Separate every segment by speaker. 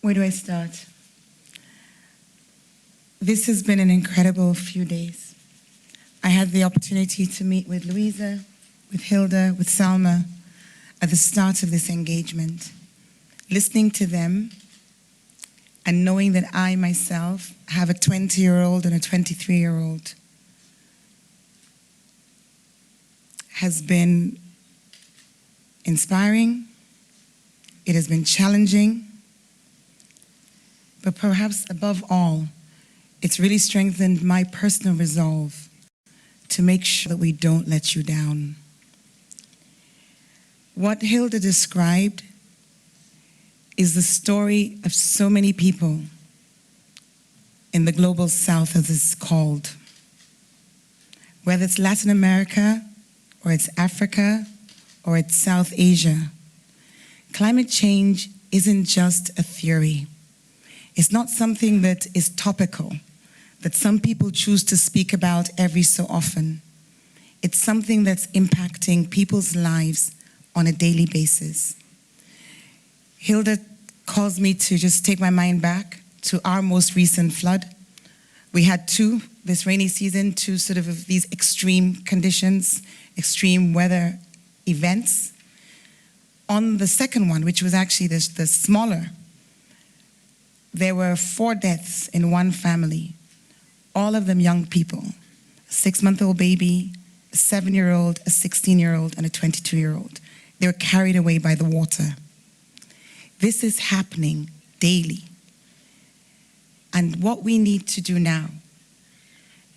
Speaker 1: Where do I start? This has been an incredible few days. I had the opportunity to meet with Louisa, with Hilda, with Salma at the start of this engagement. Listening to them and knowing that I myself have a 20-year-old and a 23-year-old has been inspiring. It has been challenging. But perhaps above all, it's really strengthened my personal resolve to make sure that we don't let you down. What Hilda described is the story of so many people in the global south, as it's called. Whether it's Latin America, or it's Africa, or it's South Asia, climate change isn't just a theory. It's not something that is topical, that some people choose to speak about every so often. It's something that's impacting people's lives on a daily basis. Hilda caused me to just take my mind back to our most recent flood. We had two, this rainy season, two sort of these extreme conditions, extreme weather events. On the second one, which was actually the smaller, there were 4 deaths in one family, all of them young people, a 6-month-old baby, a 7-year-old, a 16-year-old, and a 22-year-old. They were carried away by the water. This is happening daily. And what we need to do now,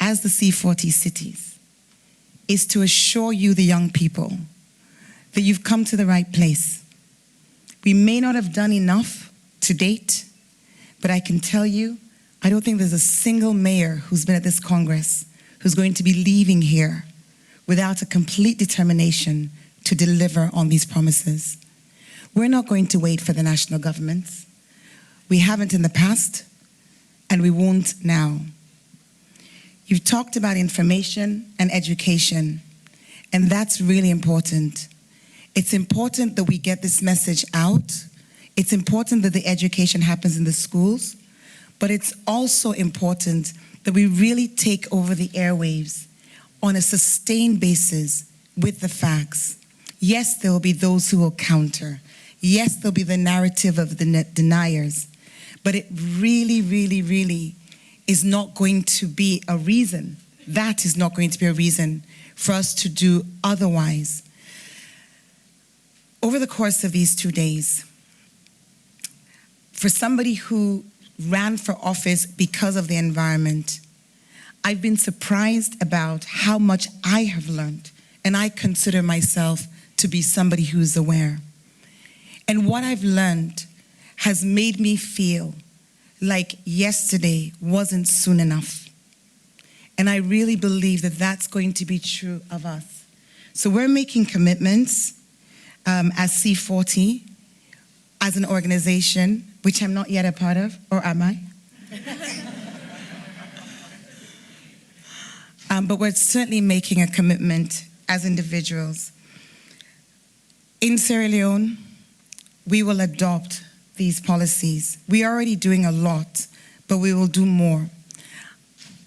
Speaker 1: as the C40 cities, is to assure you, the young people, that you've come to the right place. We may not have done enough to date, but I can tell you, I don't think there's a single mayor who's been at this Congress who's going to be leaving here without a complete determination to deliver on these promises. We're not going to wait for the national governments. We haven't in the past, and we won't now. You've talked about information and education, and that's really important. It's important that we get this message out. It's important that the education happens in the schools, but it's also important that we really take over the airwaves on a sustained basis with the facts. Yes, there will be those who will counter. Yes, there'll be the narrative of the deniers, but it really, really, really is not going to be a reason. That is not going to be a reason for us to do otherwise. Over the course of these 2 days, for somebody who ran for office because of the environment, I've been surprised about how much I have learned, and I consider myself to be somebody who's aware. And what I've learned has made me feel like yesterday wasn't soon enough. And I really believe that that's going to be true of us. So we're making commitments as C40, as an organization, which I'm not yet a part of, or am I? But we're certainly making a commitment as individuals. In Sierra Leone, we will adopt these policies. We are already doing a lot, but we will do more.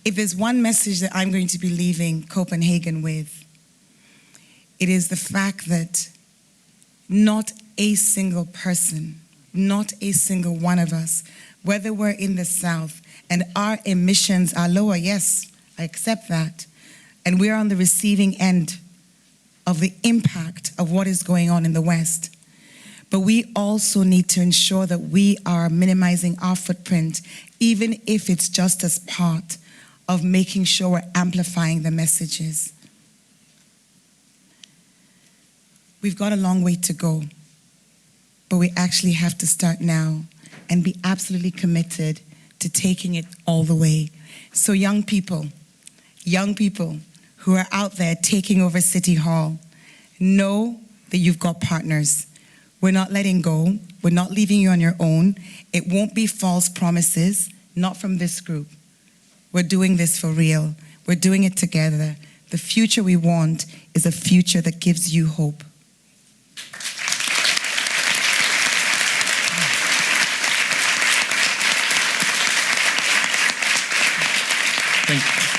Speaker 1: If there's one message that I'm going to be leaving Copenhagen with, it is the fact that not a single person, not a single one of us, whether we're in the South and our emissions are lower, yes, I accept that, and we're on the receiving end of the impact of what is going on in the West. But we also need to ensure that we are minimizing our footprint, even if it's just as part of making sure we're amplifying the messages. We've got a long way to go, but we actually have to start now and be absolutely committed to taking it all the way. So young people who are out there taking over City Hall, know that you've got partners. We're not letting go. We're not leaving you on your own. It won't be false promises, not from this group. We're doing this for real. We're doing it together. The future we want is a future that gives you hope.
Speaker 2: Thank you.